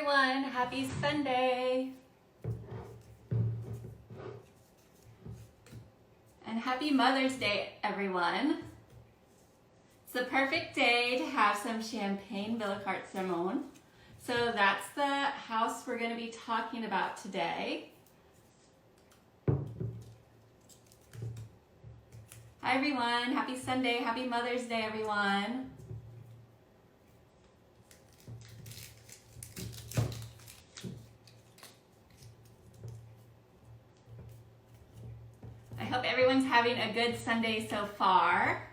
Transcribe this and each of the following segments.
everyone. Happy Sunday. And happy Mother's Day, everyone. It's the perfect day to have some Champagne Billecart-Salmon. So that's the house we're going to be talking about today. Hi, everyone. Happy Sunday. Happy Mother's Day, everyone. I hope everyone's having a good Sunday so far.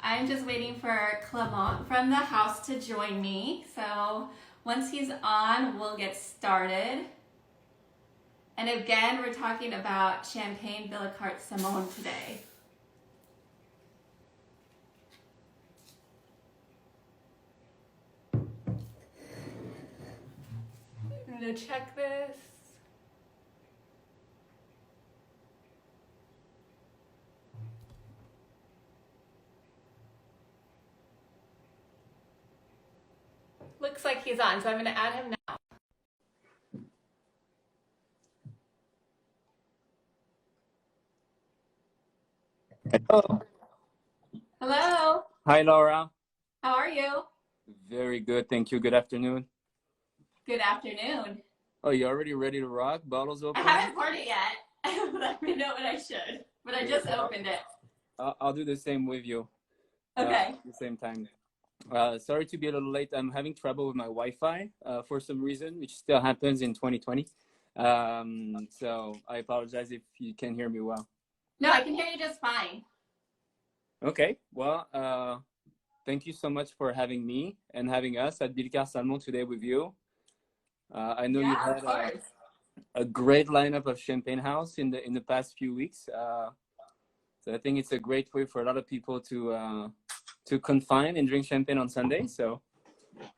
I'm just waiting for Cramant from the house to join me. So once he's on, we'll get started. And again, we're talking about Champagne Billecart-Salmon today. I'm gonna check this. Looks like he's on, so I'm going to add him now. Hello. Hello. Hi, Laura. How are you? Very good. Thank you. Good afternoon. Good afternoon. Oh, you already ready to rock? Bottles open? I haven't poured it yet, but I know what I should. But I just opened it. I'll do the same with you. Okay. At the same time. Sorry to be a little late. I'm having trouble with my Wi-Fi for some reason, which still happens in 2020. So I apologize if you can't hear me well. No, I can hear you just fine. Okay. Well, thank you so much for having me and having us at Billcart-Salmon today with you. I know you've had a great lineup of Champagne House in the past few weeks. So I think it's a great way for a lot of people to confine and drink champagne on Sunday. So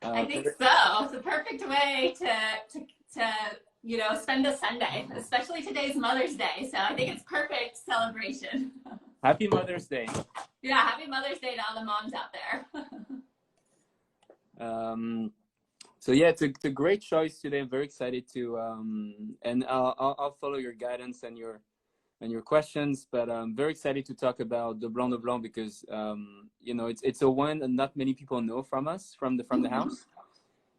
I think so. It's a perfect way to spend a Sunday, especially today's Mother's Day. So I think it's perfect celebration. Happy Mother's Day. Yeah, happy Mother's Day to all the moms out there. So yeah, it's a great choice today. I'm very excited to and I'll follow your guidance and your questions, but I'm very excited to talk about the Blanc because you know it's a wine that not many people know from us from the house,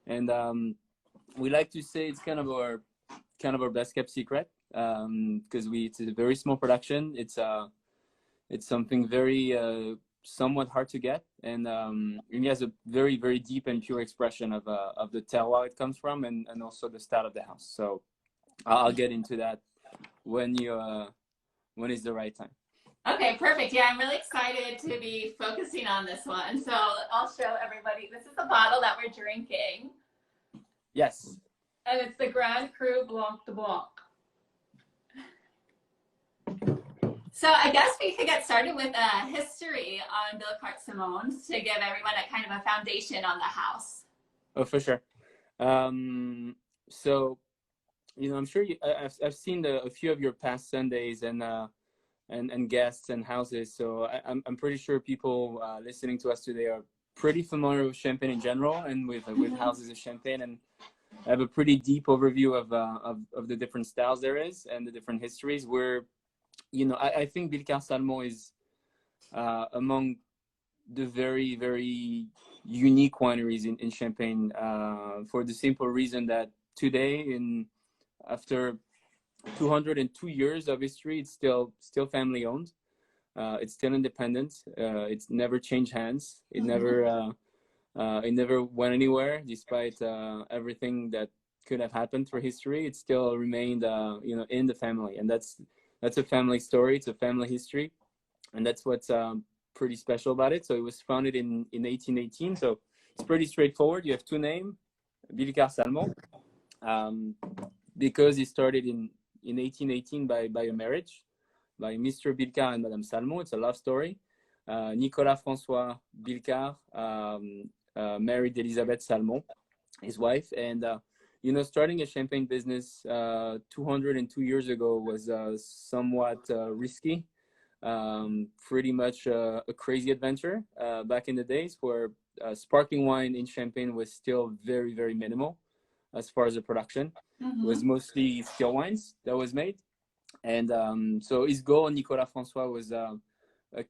and we like to say it's kind of our best kept secret because it's a very small production. It's something very somewhat hard to get, and it has a very, very deep and pure expression of the terroir it comes from, and also the style of the house. So I'll get into that when it's the right time. Okay, perfect. Yeah, I'm really excited to be focusing on this one. So I'll show everybody. This is the bottle that we're drinking. Yes. And it's the Grand Cru Blanc de Blanc. So I guess we could get started with a history on Billecart-Salmon to give everyone a kind of a foundation on the house. Oh, for sure. So, you know, I'm sure I've seen a few of your past Sundays and guests and houses. So I'm pretty sure people listening to us today are pretty familiar with Champagne in general and with houses of Champagne, and have a pretty deep overview of the different styles there is and the different histories. Where, you know, I think Billcart-Salmon is among the very, very unique wineries in Champagne for the simple reason that today, after 202 years of history, it's still family owned. It's still independent. It's never changed hands. It never went anywhere, despite everything that could have happened through history. It still remained, you know, in the family, and that's a family story. It's a family history, and that's what's pretty special about it. So it was founded in 1818. So it's pretty straightforward. You have two names, Billcart-Salmon, because it started in 1818 by a marriage by Mr. Billcart and Madame Salmon. It's a love story. Nicolas François Billcart married Elisabeth Salmon, his wife, and you know, starting a champagne business 202 years ago was somewhat risky. Pretty much a crazy adventure back in the days where sparkling wine in Champagne was still very, very minimal. as far as the production. It was mostly still wines that was made. And so his goal, Nicolas François, was a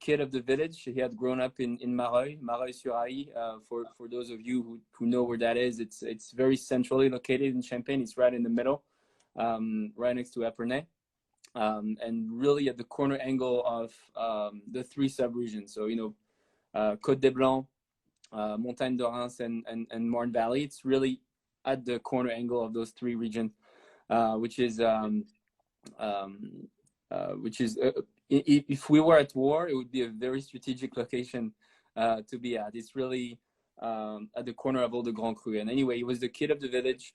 kid of the village. He had grown up in Mareuil-sur-Aÿ. For those of you who know where that is, it's very centrally located in Champagne. It's right in the middle, right next to Epernay, and really at the corner angle of the three sub-regions. So, Côte des Blancs, Montagne de Reims, and Marne Valley. It's really at the corner angle of those three regions, which is if we were at war, it would be a very strategic location to be at. It's really at the corner of all the Grand Cru. And anyway, he was the kid of the village,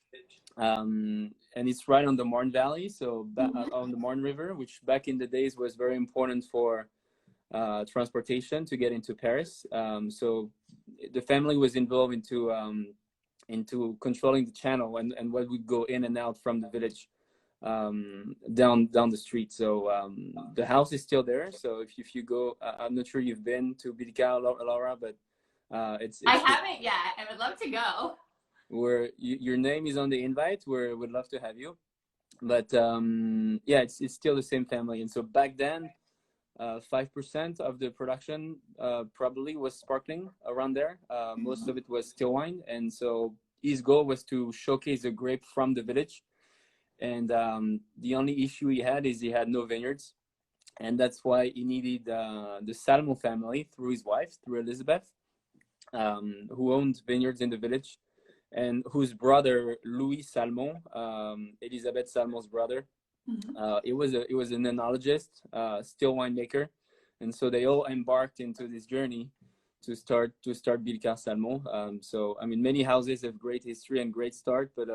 and it's right on the Marne Valley, so on the Marne River, which back in the days was very important for transportation to get into Paris. So the family was involved into controlling the channel and what would go in and out from the village down the street. So the house is still there. So if you go, I'm not sure you've been to Billcart, Laura, but it's I haven't yet. I would love to go. Where your name is on the invite. We'd love to have you. But yeah, it's still the same family. And so back then, 5% of the production probably was sparkling around there. Most of it was still wine. And so his goal was to showcase the grape from the village. And the only issue he had is he had no vineyards. And that's why he needed the Salmon family through his wife, through Elisabeth, who owned vineyards in the village, and whose brother, Louis Salmon, Elisabeth Salmon's brother, it was an enologist, still winemaker. And so they all embarked into this journey to start Billecart-Salmon. So, I mean, many houses have great history and great start, but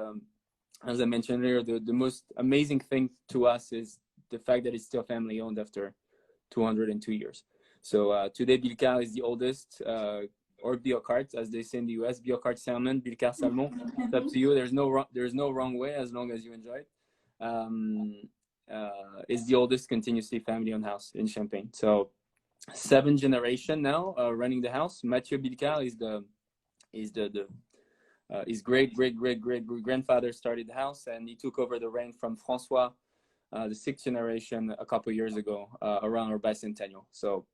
as I mentioned earlier, the most amazing thing to us is the fact that it's still family owned after 202 years. So today Billcart is the oldest, or Billecart, as they say in the US, Billecart-Salmon, Billecart-Salmon. It's up to you. There's no wrong way as long as you enjoy it. It's the oldest continuously family-owned house in Champagne. So 7th generation now running the house. Mathieu Billcart is his great grandfather started the house, and he took over the reign from François, the 6th generation, a couple years ago, around our bicentennial. So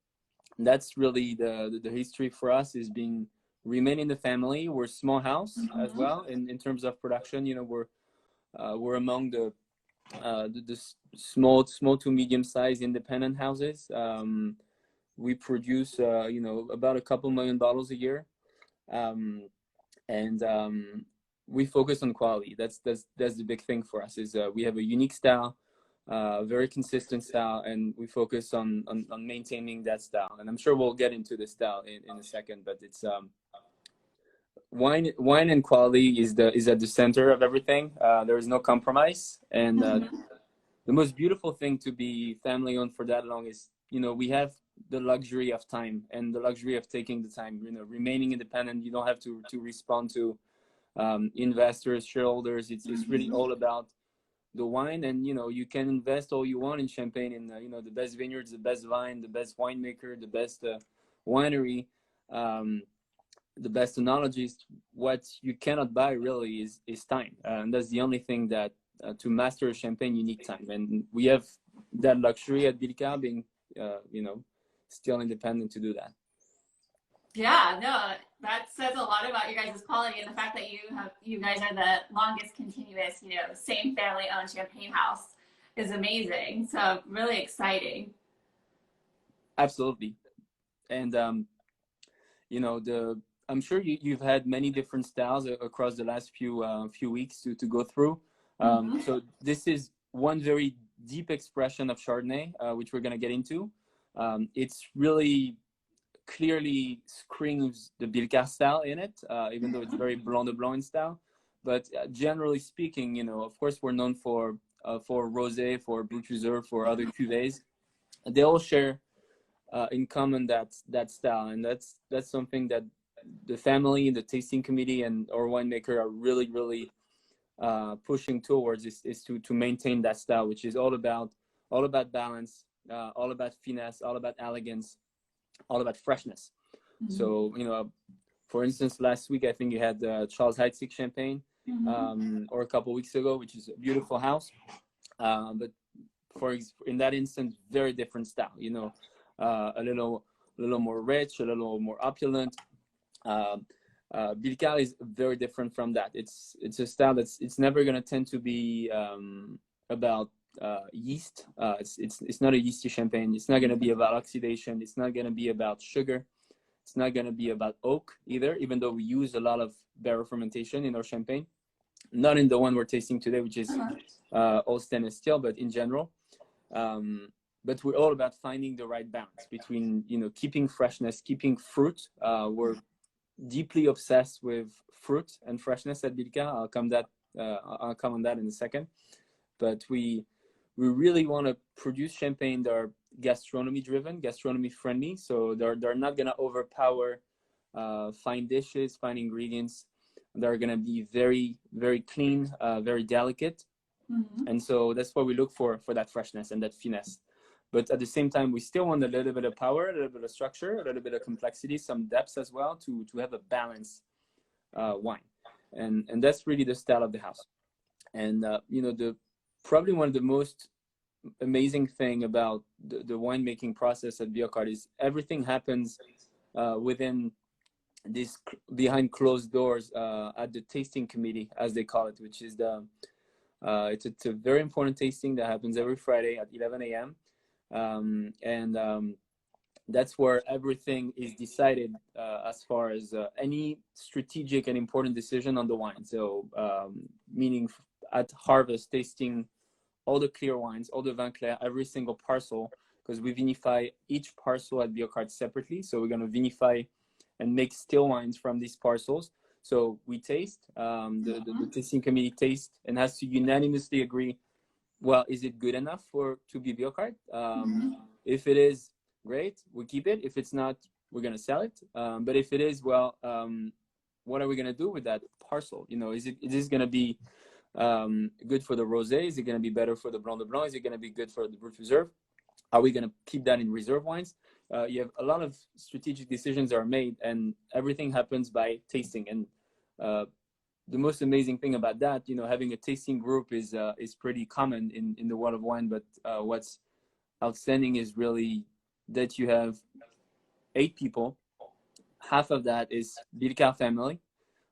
that's really the history for us, is remain in the family. We're a small house as well in terms of production. We're among the small to medium sized independent houses. We produce about a couple $1 million a year. And we focus on quality. That's the big thing for us, is we have a unique style, very consistent style, and we focus on maintaining that style. And I'm sure we'll get into the style in a second, but it's wine and quality is at the center of everything. There is no compromise. And the most beautiful thing to be family owned for that long is, we have the luxury of time and the luxury of taking the time, remaining independent. You don't have to respond to investors, shareholders. It's really all about the wine. And you can invest all you want in Champagne, in the best vineyards, the best vine, the best winemaker, the best winery, the best enologist. What you cannot buy really is time, and that's the only thing that to master Champagne, you need time. And we have that luxury at Billcart, being still independent, to do that. Yeah, no, that says a lot about your guys' quality, and the fact that you guys are the longest continuous, same family owned Champagne house is amazing. So really exciting. Absolutely. And I'm sure you've had many different styles across the last few weeks to go through. So this is one very deep expression of Chardonnay, which we're going to get into. It's really clearly screams the Billcart style in it, even though it's very Blanc de Blanc in style. But generally speaking, of course, we're known for rosé, for Brut Reserve, for other cuvées. They all share in common that style, and that's something that the family, the tasting committee, and our winemaker are really pushing towards, is to maintain that style, which is all about balance, all about finesse, all about elegance, all about freshness. So for instance, last week I think you had Charles Heidsieck champagne. Mm-hmm. or a couple weeks ago, which is a beautiful house. But in that instance, very different style. A little more rich, a little more opulent. Billcart is very different from that. It's a style it's never going to tend to be about yeast. It's not a yeasty champagne. It's not going to be about oxidation. It's not going to be about sugar. It's not going to be about oak either, even though we use a lot of barrel fermentation in our champagne. Not in the one we're tasting today, which is all stainless steel, but in general. But we're all about finding the right balance between, keeping freshness, keeping fruit. We're deeply obsessed with fruit and freshness at Billcart. I'll come on that in a second. But we really want to produce champagne that are gastronomy driven, gastronomy friendly. So they're not going to overpower fine dishes, fine ingredients. They're going to be very, very clean, very delicate. Mm-hmm. And so that's what we look for that freshness and that finesse. But at the same time, we still want a little bit of power, a little bit of structure, a little bit of complexity, some depth as well to have a balanced wine. And that's really the style of the house. And, probably one of the most amazing thing about the winemaking process at Billcart is everything happens within this behind closed doors at the tasting committee, as they call it, which is it's a very important tasting that happens every Friday at 11 a.m. That's where everything is decided as far as any strategic and important decision on the wine. So meaning at harvest, tasting all the clear wines, all the vin clair, every single parcel, because we vinify each parcel at Billcart separately. So we're going to vinify and make still wines from these parcels. So we taste, the tasting committee tastes and has to unanimously agree, well, is it good enough to be Billcart? If it is, great, we keep it. If it's not, we're going to sell it. But if it is, well, what are we going to do with that parcel? Is this going to be good for the rosé? Is it going to be better for the Blanc de Blanc? Is it going to be good for the Brut Reserve? Are we going to keep that in reserve wines? You have a lot of strategic decisions are made, and everything happens by tasting. And the most amazing thing about that, having a tasting group is pretty common in the world of wine. But what's outstanding is really that you have 8 people. Half of that is Billcart family.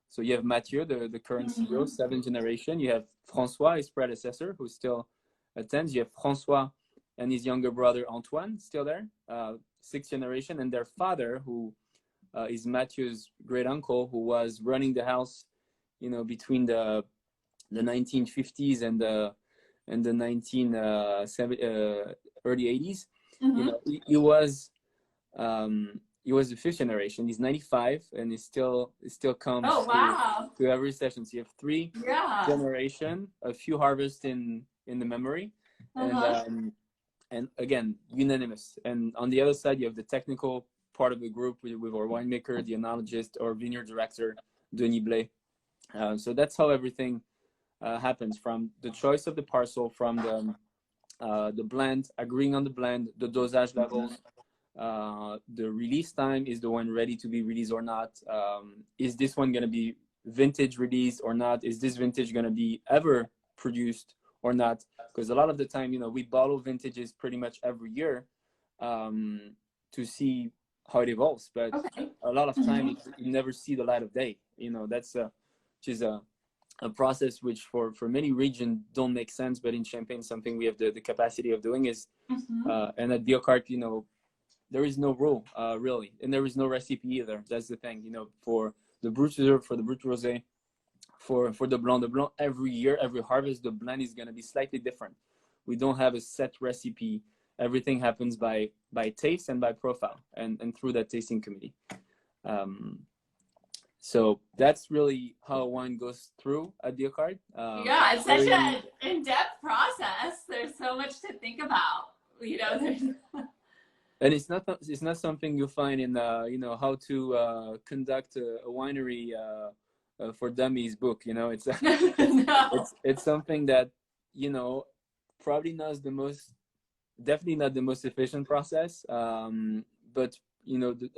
So you have Mathieu, the current CEO, 7th generation. You have François, his predecessor, who still attends. You have François and his younger brother Antoine, still there, 6th generation. And their father, who is Mathieu's great uncle, who was running the house, between the 1950s and the early 80s. He was the 5th generation. He's 95, and he still comes to every session. So you have 3 generation, a few harvests in the memory, and again, unanimous. And on the other side, you have the technical part of the group with our winemaker, the enologist, or vineyard director, Denis Blais. So that's how everything happens, from the choice of the parcel, from the blend, agreeing on the blend, the dosage levels, the release time. Is the wine ready to be released or not? Is this one going to be vintage released or not? Is this vintage going to be ever produced or not? Because a lot of the time, we bottle vintages pretty much every year to see how it evolves. But a lot of time, you never see the light of day. That's which is a process which for many regions don't make sense, but in Champagne, something we have the capacity of doing is, and at Billcart, there is no rule really, and there is no recipe either. That's the thing, for the Brut Reserve, for the Brut Rosé, for the Blanc de Blanc, every year, every harvest, the blend is going to be slightly different. We don't have a set recipe. Everything happens by taste and by profile, and through that tasting committee. So that's really how wine goes through at Billcart. It's such an in-depth process. There's so much to think about. And it's not something you find in how to conduct a winery for dummies book. It's it's something that probably definitely not the most efficient process. But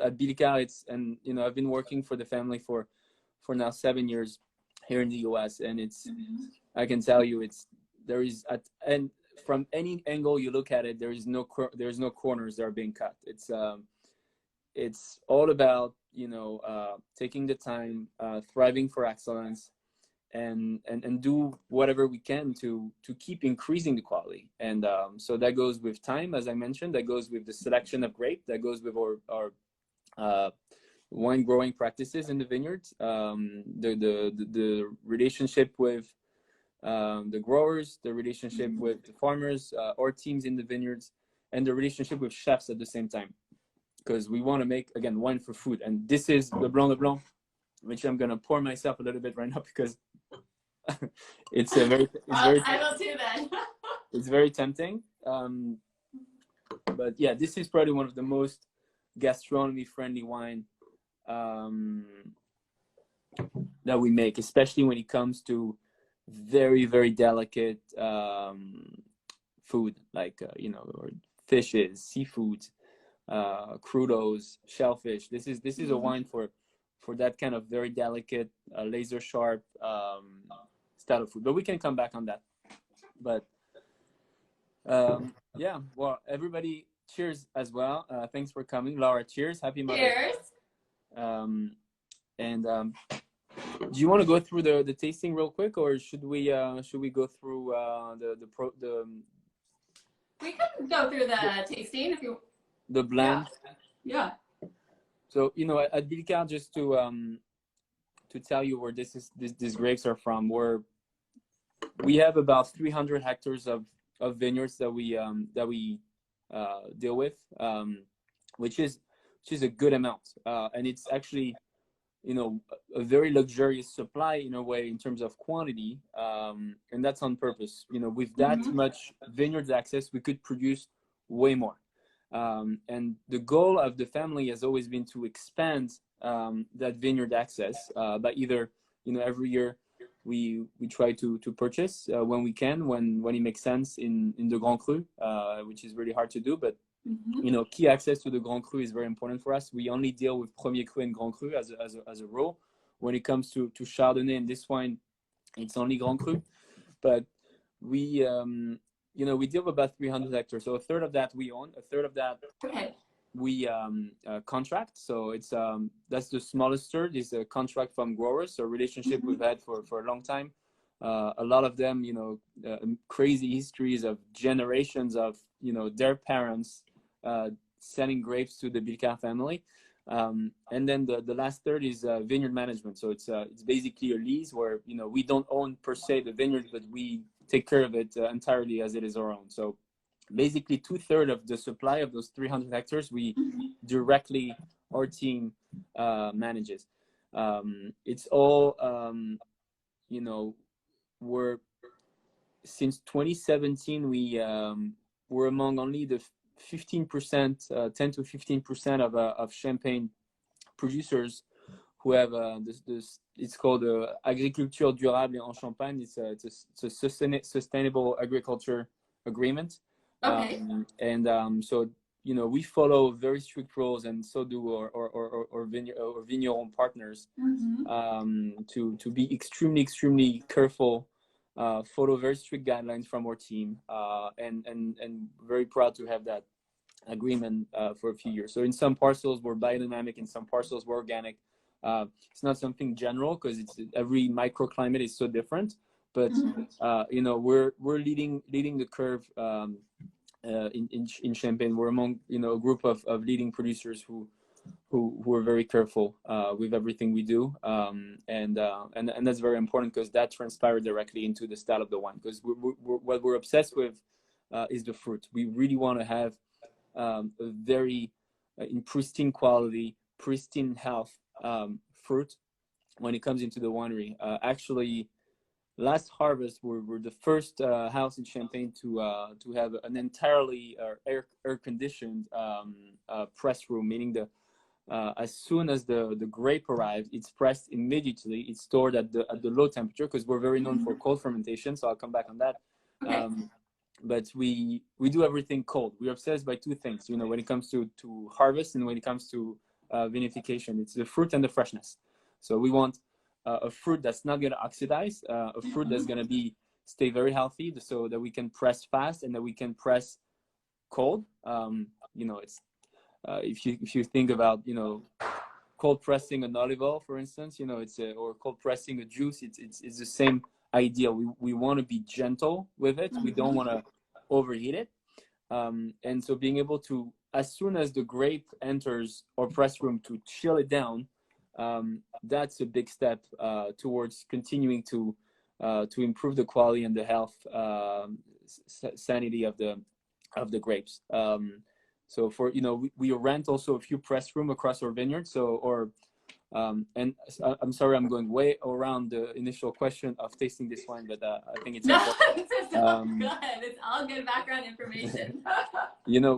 at Billcart, I've been working for the family for now 7 years, here in the US, and it's I can tell you there is and from any angle you look at it, there's no corners that are being cut. It's all about taking the time, thriving for excellence, and do whatever we can to keep increasing the quality. And so that goes with time, as I mentioned. That goes with the selection of grape. That goes with our wine growing practices in the vineyards. The relationship with the growers, the relationship with the farmers, our teams in the vineyards, and the relationship with chefs at the same time. Because we want to make, again, wine for food. And this is the Blanc, which I'm going to pour myself a little bit right now because it's very I will too then. It's very tempting. But yeah, this is probably one of the most gastronomy friendly wine that we make, especially when it comes to very, very delicate food, like or fishes, seafood, crudos, shellfish. This is a wine for that kind of very delicate, laser sharp style of food. But we can come back on that. But yeah, well, everybody, cheers as well. Thanks for coming, Laura. Cheers. Happy Mother's Day. Cheers. Do you want to go through the tasting real quick, or should we go through the We can go through the tasting if you. The blend. Yeah. So at Billcart, just to tell you where these grapes are from, we have about 300 hectares of vineyards that we deal with, which is a good amount, and it's actually a very luxurious supply in a way in terms of quantity, and that's on purpose. With that much vineyards access, we could produce way more. And the goal of the family has always been to expand that vineyard access by either, every year we try to purchase when we can, when it makes sense in the Grand Cru, which is really hard to do. But key access to the Grand Cru is very important for us. We only deal with Premier Cru and Grand Cru as a rule. When it comes to Chardonnay and this wine, it's only Grand Cru. But we we deal with about 300 hectares. So a third of that we own, a third of that we contract. So it's that's the smallest third is a contract from growers. So a relationship we've had for a long time. A lot of them, crazy histories of generations of their parents selling grapes to the Billcart family. And then the last third is vineyard management. So it's basically a lease where we don't own per se the vineyard, but we take care of it entirely as it is our own. So basically 2/3 of the supply of those 300 hectares we directly, our team manages. It's all we're since 2017 we're among only the 15%, 10 to 15% of champagne producers who have this it's called agriculture durable en Champagne. It's a sustainable agriculture agreement. So we follow very strict rules, and so do our vigneron partners, to be extremely careful, follow very strict guidelines from our team, and very proud to have that agreement for a few years. So in some parcels we're biodynamic, in some parcels we're organic. It's not something general because every microclimate is so different, but we're leading the curve in Champagne. We're among a group of leading producers who are very careful with everything we do, and that's very important because that transpired directly into the style of the wine. Because what we're obsessed with is the fruit. We really want to have a very in pristine quality, pristine health fruit when it comes into the winery. Actually, last harvest we're the first house in Champagne to have an entirely air conditioned press room, meaning as soon as the grape arrives, it's pressed immediately. It's stored at the low temperature because we're very known for cold fermentation. So I'll come back on that. But we do everything cold. We're obsessed by two things, when it comes to harvest and when it comes to vinification. It's the fruit and the freshness. So we want a fruit that's not going to oxidize, a fruit that's going to be stay very healthy, so that we can press fast and that we can press cold. You know, it's if you think about, you know, cold pressing an olive oil, for instance, you know, or cold pressing a juice, it's the same idea. We want to be gentle with it. We don't want to overheat it. And so being able to, as soon as the grape enters our press room, to chill it down, that's a big step towards continuing to improve the quality and the health, sanity of the grapes. So for, you know, we rent also a few press room across our vineyard. So, and I'm sorry, I'm going way around the initial question of tasting this wine, but I think it's important. This is all good. It's all good background information. You know,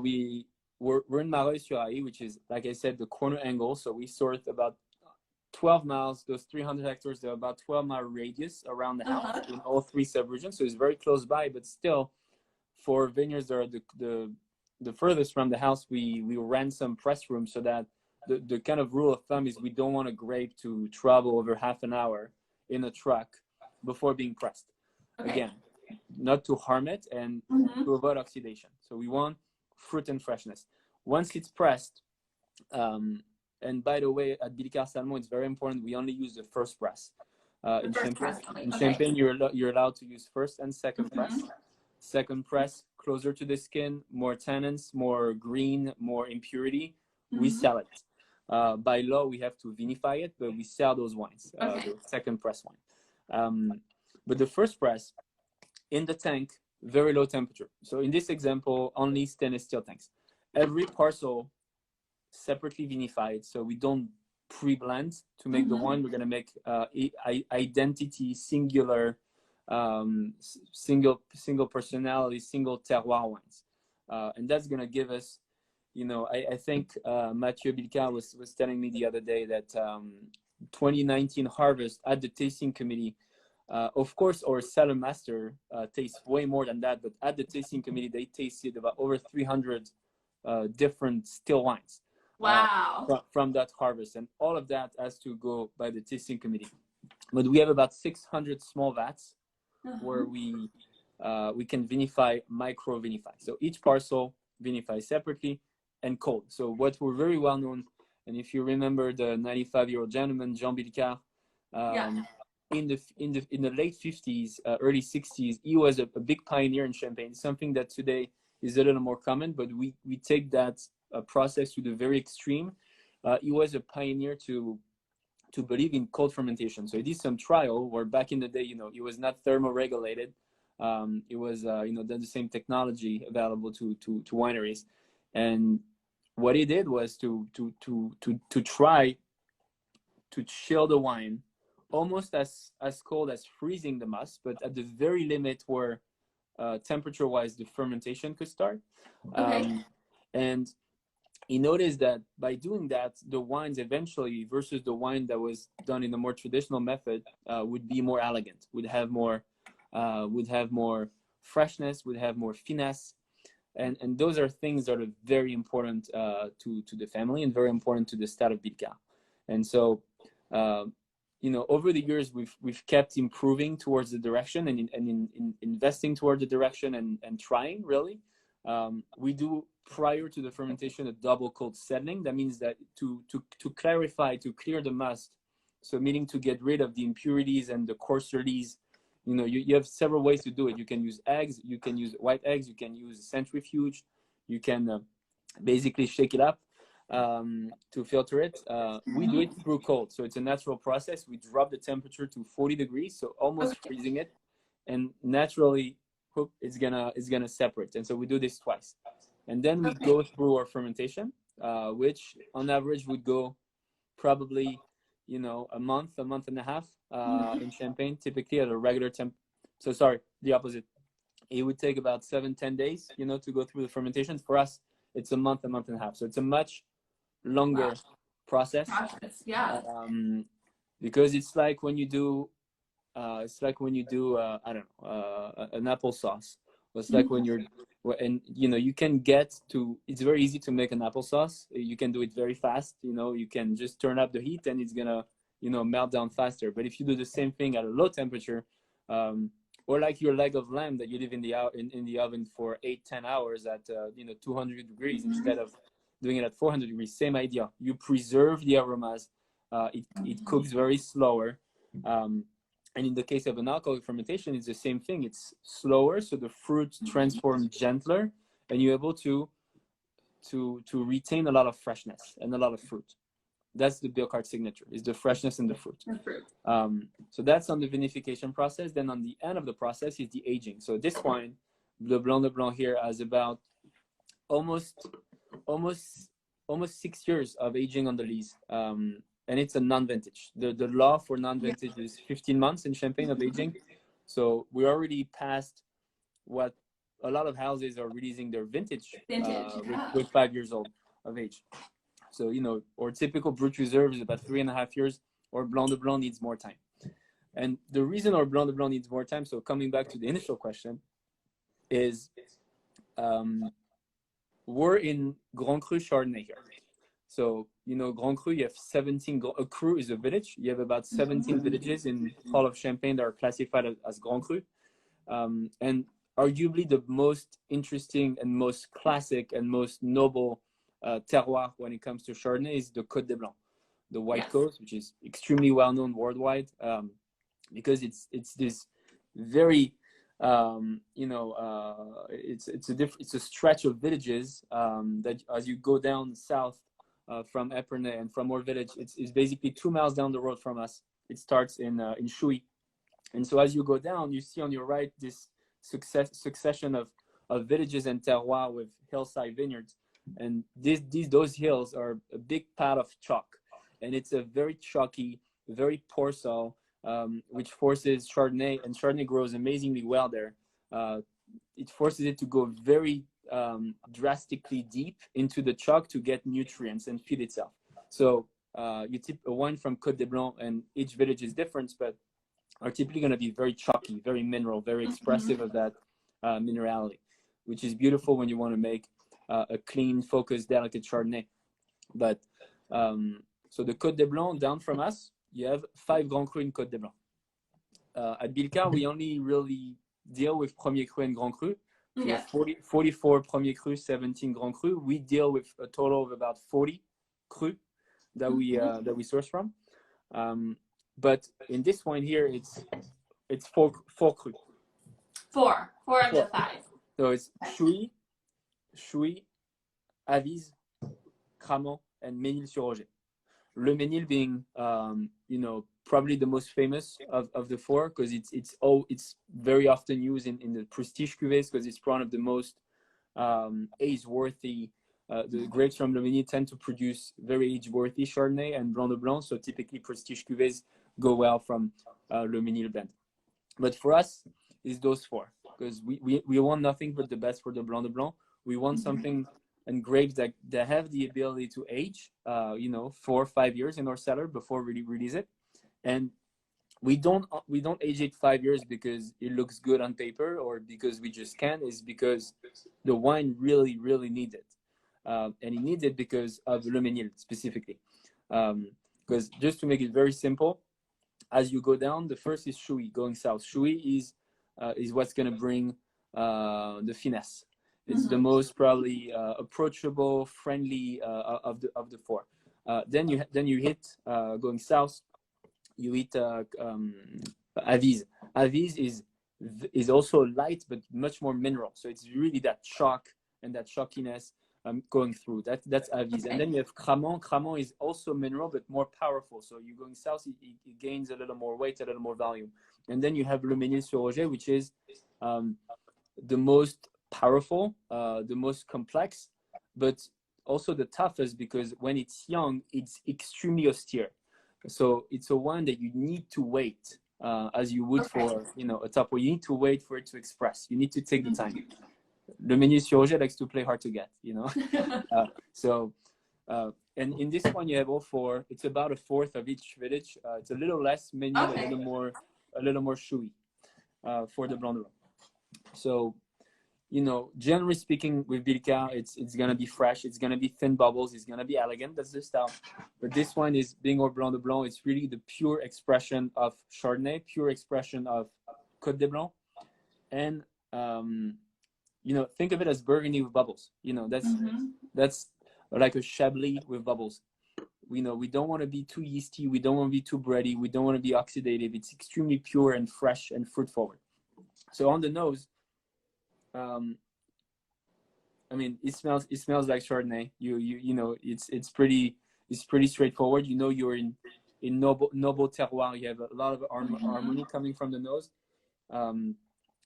we're in Mareuil-sur-Aÿ, which is, like I said, the corner angle. So we sort about 12 miles, those 300 hectares, they're about 12-mile radius around the house in all three subregions. So it's very close by, but still, for vineyards that are the furthest from the house, we rent some press rooms, so that the kind of rule of thumb is we don't want a grape to travel over half an hour in a truck before being pressed. Okay. Again, not to harm it and to avoid oxidation. So we want fruit and freshness. Once it's pressed, and by the way, at Billecart-Salmon, it's very important, we only use the first press. In Champagne, you're allowed to use first and second press. Second press, closer to the skin, more tannins, more green, more impurity, we sell it. By law, we have to vinify it, but we sell those wines, the second press wine. But the first press, in the tank, very low temperature. So in this example, only stainless steel tanks. Every parcel separately vinified, so we don't pre-blend to make the wine. We're going to make identity, singular, single personality, single terroir wines, and that's going to give us, you know, I think Mathieu Billcart was telling me the other day that 2019 harvest at the tasting committee, of course our cellar master tastes way more than that, but at the tasting committee they tasted about over 300 different still wines. Wow. From that harvest, and all of that has to go by the tasting committee. But we have about 600 small vats where we can vinify, micro vinify. So each parcel vinifies separately and cold. So what we're very well known, and if you remember the 95-year-old gentleman, Jean Billcart, in the late 50s, early 60s, he was a big pioneer in Champagne, something that today is a little more common, but we take that process to the very extreme. He was a pioneer to believe in cold fermentation. So he did some trial where back in the day, you know, it was not thermoregulated. It was, you know, the same technology available to wineries. And what he did was to try to chill the wine almost as cold as freezing the must, but at the very limit where temperature-wise the fermentation could start. And he noticed that by doing that, the wines eventually, versus the wine that was done in a more traditional method, would be more elegant, would have more freshness, would have more finesse. And those are things that are very important to the family and very important to the style of Billcart. And so, you know, over the years, we've kept improving towards the direction and in investing towards the direction and trying, really. We do, prior to the fermentation, a double cold settling. That means that to clarify, to clear the must, so meaning to get rid of the impurities and the coarser lees. You know, you have several ways to do it. You can use eggs, you can use white eggs, you can use centrifuge, you can basically shake it up to filter it. We do it through cold, so it's a natural process. We drop the temperature to 40 degrees, so almost freezing it, and naturally it's gonna separate. And so we do this twice, and then we go through our fermentation, which on average would go probably, you know, a month and a half in Champagne, typically at a regular temp. So sorry, the opposite. It would take about 7-10 days, you know, to go through the fermentation. For us, it's a month and a half. So it's a much longer process. Because it's like when you do I don't know, an applesauce. It's like when you're, and you know, you can get to, it's very easy to make an applesauce. You can do it very fast. You know, you can just turn up the heat and it's gonna melt down faster. But if you do the same thing at a low temperature, or like your leg of lamb that you leave in the oven for 8-10 hours at 200 degrees instead of doing it at 400 degrees, same idea. You preserve the aromas. It cooks very slower. And in the case of an alcoholic fermentation, it's the same thing. It's slower, so the fruit transforms gentler, and you're able to retain a lot of freshness and a lot of fruit. That's the Billcart signature, is the freshness in the fruit. So that's on the vinification process. Then on the end of the process is the aging. So this wine, the Blanc de Blanc here, has about almost 6 years of aging on the lees. And it's a non-vintage. The law for non-vintage is 15 months in Champagne of aging. So we're already past what a lot of houses are releasing their vintage with 5 years old of age. So, or typical Brut Reserve is about 3.5 years, or Blanc de Blanc needs more time. And the reason our Blanc de Blanc needs more time, so coming back to the initial question, is we're in Grand Cru Chardonnay here. So, Grand Cru, you have 17, a cru is a village. You have about 17 villages in all of Champagne that are classified as Grand Cru. And arguably the most interesting and most classic and most noble terroir when it comes to Chardonnay is the Côte des Blancs, the White Coast, which is extremely well known worldwide, because it's this very it's a stretch of villages that as you go down south from Epernay and from our village, it's basically 2 miles down the road from us. It starts in Chouilly, and so as you go down, you see on your right this succession of villages and terroir with hillside vineyards. And those hills are a big pad of chalk, and it's a very chalky, very poor soil, which forces Chardonnay, and Chardonnay grows amazingly well there. It forces it to go very drastically deep into the chalk to get nutrients and feed itself. So you tip a wine from Côte des Blancs, and each village is different, but are typically going to be very chalky, very mineral, very expressive of that minerality, which is beautiful when you want to make a clean, focused, delicate Chardonnay. But so the Côte des Blancs down from us, you have 5 Grand Cru in Côte des Blancs. At Billcart, we only really deal with Premier Cru and Grand Cru. We have 44 Premier Cru, 17 Grand Cru. We deal with a total of about 40 Cru that we source from. But in this wine here, it's 4 Cru. Four of the 5. So it's Chouilly, Avise, Cramant, and Mesnil-sur-Oger. Le Mesnil being, probably the most famous of the 4, because it's very often used in the prestige cuvées, because it's one of the most age-worthy. The grapes from Le Mesnil tend to produce very age-worthy Chardonnay and Blanc de Blanc, so typically prestige cuvées go well from Le Mesnil blend. But for us, it's those 4, because we want nothing but the best for the Blanc de Blanc. We want something and grapes that have the ability to age, 4 or 5 years in our cellar before we release it. And we don't age it 5 years because it looks good on paper or because we just can. It's because the wine really, really needs it. And it needs it because of Le Mesnil specifically. Because just to make it very simple, as you go down, the first is Chouilly, going south. Chouilly is what's going to bring the finesse. It's the most probably approachable, friendly of the 4. Then you hit going south. You hit Avise. Avise is also light but much more mineral. So it's really that chalk and that chalkiness going through. That's Avise. Okay. And then you have Cramant. Cramant is also mineral but more powerful. So you're going south, it gains a little more weight, a little more volume. And then you have Le Mesnil-sur-Oger, which is the most powerful, the most complex, but also the toughest, because when it's young, it's extremely austere. So it's a wine that you need to wait, as you would for a top where you need to wait for it to express. You need to take the time. Le Mesnil-sur-Oger likes to play hard to get, and in this one you have all 4. It's about 1/4 of each village. It's a little less Mesnil, a little more Chouilly for the Blanc de Blanc. So you know, generally speaking, with Billcart, it's gonna be fresh, it's gonna be thin bubbles, it's gonna be elegant. That's the style. But this one is being au Blanc de Blanc. It's really the pure expression of Chardonnay, pure expression of Côte de Blanc, and you know, think of it as Burgundy with bubbles. You know, that's like a Chablis with bubbles. We know we don't want to be too yeasty, we don't want to be too bready, we don't want to be oxidative. It's extremely pure and fresh and fruit forward. So on the nose, I mean, it smells like Chardonnay. You know, it's pretty straightforward. You know, you're in noble terroir. You have a lot of harmony coming from the nose.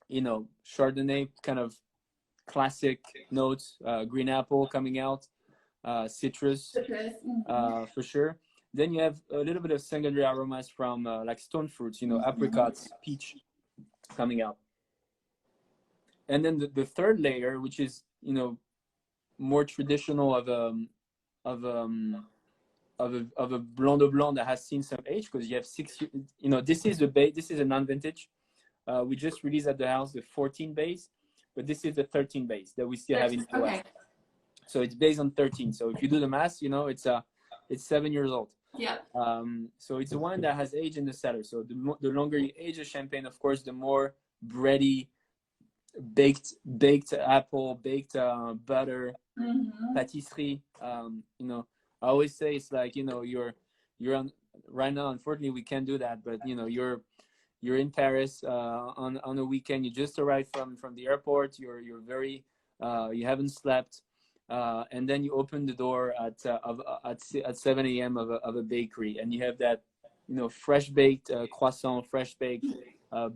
You know, Chardonnay kind of classic notes, green apple coming out, citrus, for sure. Then you have a little bit of secondary aromas from like stone fruits, you know, apricots, peach coming out. And then the third layer, which is, you know, more traditional of a Blanc de Blanc that has seen some age, because you have 6, you know, this is a non-vintage. We just released at the house the 14 base, but this is the 13 base that we still have in the US. Okay. So it's based on 13. So if you do the math, you know, it's 7 years old. Yeah. So it's a wine that has age in the cellar. So the longer you age a champagne, of course, the more bready, baked apple, baked butter, patisserie. You know, I always say it's like, you know, you're on right now. Unfortunately, we can't do that. But you know, you're in Paris on a weekend. You just arrived from the airport. You're very you haven't slept. And then you open the door at 7 a.m. of a bakery, and you have that, you know, fresh baked croissant, fresh baked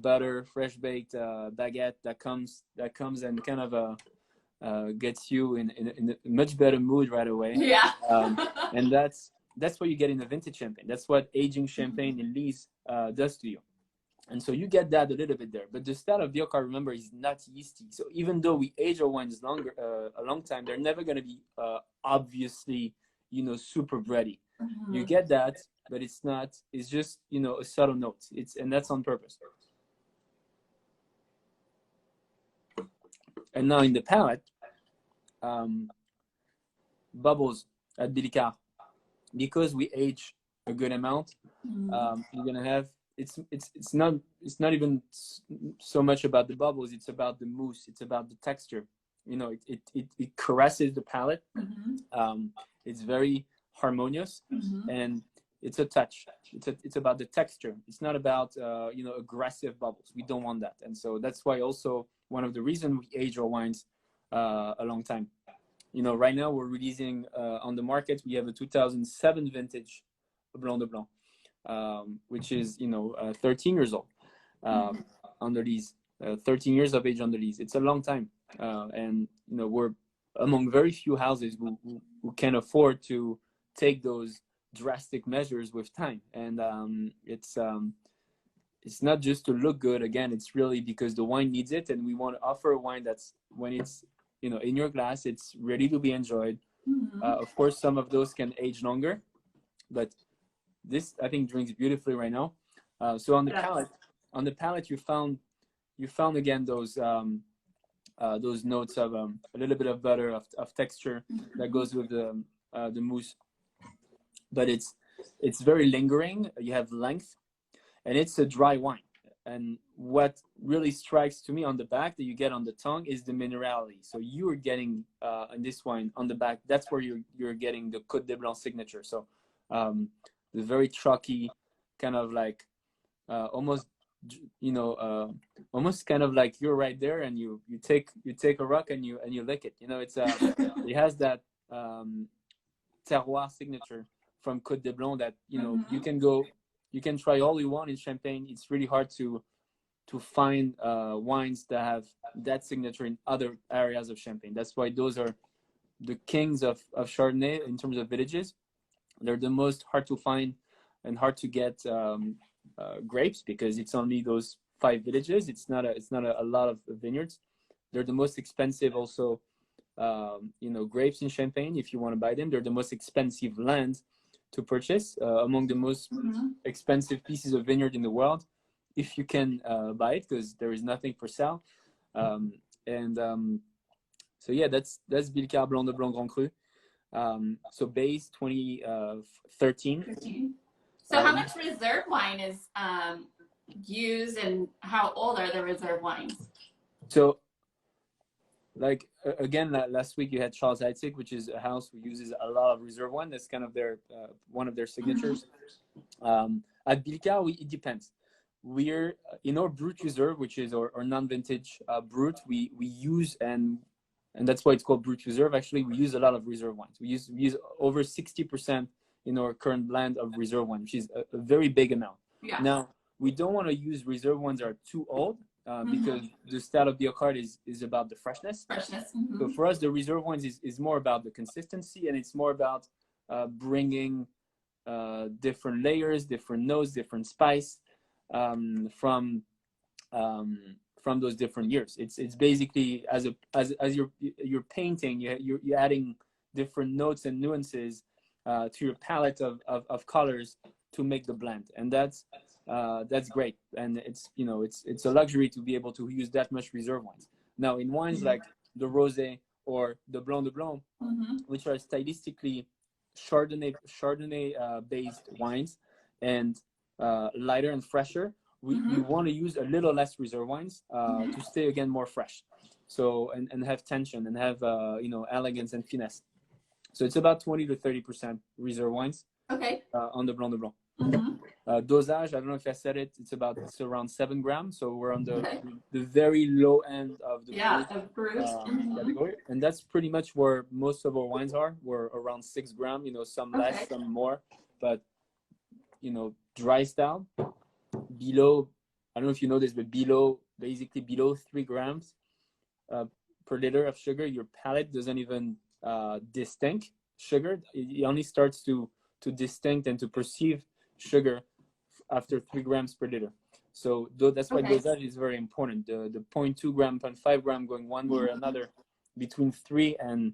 butter, fresh baked baguette that comes and kind of gets you in a much better mood right away. Yeah. And that's what you get in a vintage champagne. That's what aging champagne in lees does to you. And so you get that a little bit there. But the style of Billcart, remember, is not yeasty. So even though we age our wines a long time, they're never going to be obviously, you know, super bready. You get that, but it's not. It's just, you know, a subtle note. And that's on purpose. And now in the palate, bubbles at Billcart, because we age a good amount. You're gonna have. It's not even so much about the bubbles. It's about the mousse. It's about the texture. You know, it caresses the palate. It's very harmonious, and it's a touch. It's about the texture. It's not about you know, aggressive bubbles. We don't want that. And so that's why also one of the reasons we age our wines a long time. You know, right now we're releasing on the market. We have a 2007 vintage Blanc de Blanc. Which is, you know, 13 years old under these 13 years of age under these. It's a long time, and you know, we're among very few houses who can afford to take those drastic measures with time. And it's not just to look good. Again, it's really because the wine needs it, and we want to offer a wine that's, when it's, you know, in your glass, it's ready to be enjoyed. Of course, some of those can age longer, but this, I think, drinks beautifully right now. So on the palate, you found again those notes of a little bit of butter, of texture that goes with the mousse. But it's very lingering. You have length, and it's a dry wine. And what really strikes to me on the back that you get on the tongue is the minerality. So you are getting in this wine on the back. That's where you're getting the Côte de Blanc signature. So the very chalky, kind of like almost, you know, almost kind of like you're right there, and you take a rock and you lick it. You know, it's it has that terroir signature from Côte de Blanc that, you know, you can try all you want in Champagne. It's really hard to find wines that have that signature in other areas of Champagne. That's why those are the kings of Chardonnay in terms of villages. They're the most hard to find and hard to get grapes, because it's only those 5 villages. It's not a lot of vineyards. They're the most expensive also, you know, grapes in Champagne. If you want to buy them, they're the most expensive land to purchase, among the most expensive pieces of vineyard in the world, if you can buy it, because there is nothing for sale. And so yeah, that's Billcart Blanc de Blanc Grand Cru. So base 2013. So how much reserve wine is used, and how old are the reserve wines? So like again, last week you had Charles Heitzig, which is a house who uses a lot of reserve wine. That's kind of their one of their signatures. At Billcart, it depends. We're in our Brut Reserve, which is our non-vintage Brut. We use and that's why it's called Brut Reserve. Actually, we use a lot of reserve wines. We use over 60% in our current blend of reserve wine, which is a very big amount. Yeah. Now, we don't want to use reserve wines that are too old because the style of Billcart is about the freshness. So for us, the reserve wines is more about the consistency, and it's more about bringing different layers, different notes, different spice from those different years. It's basically as you're painting, you're adding different notes and nuances to your palette of colors to make the blend, and that's great. And it's it's a luxury to be able to use that much reserve wines. Now in wines like the rosé or the Blanc de Blanc, which are stylistically Chardonnay based wines and lighter and fresher, we want to use a little less reserve wines to stay again more fresh, so and have tension and have elegance and finesse. So it's about 20 to 30% reserve wines. Okay. On the Blanc de Blanc. Dosage, I don't know if I said it. It's around 7 grams. So we're on the very low end of the Brut category, and that's pretty much where most of our wines are. We're around 6 grams. Some less, some more, but dry style below. I don't know if you know this, but basically below 3 grams per liter of sugar, your palate doesn't even distinct sugar. It only starts to distinct and to perceive sugar after 3 grams per liter. So that's why dosage is very important. The 0.2 gram, 0.5 gram going one way or another between 3 and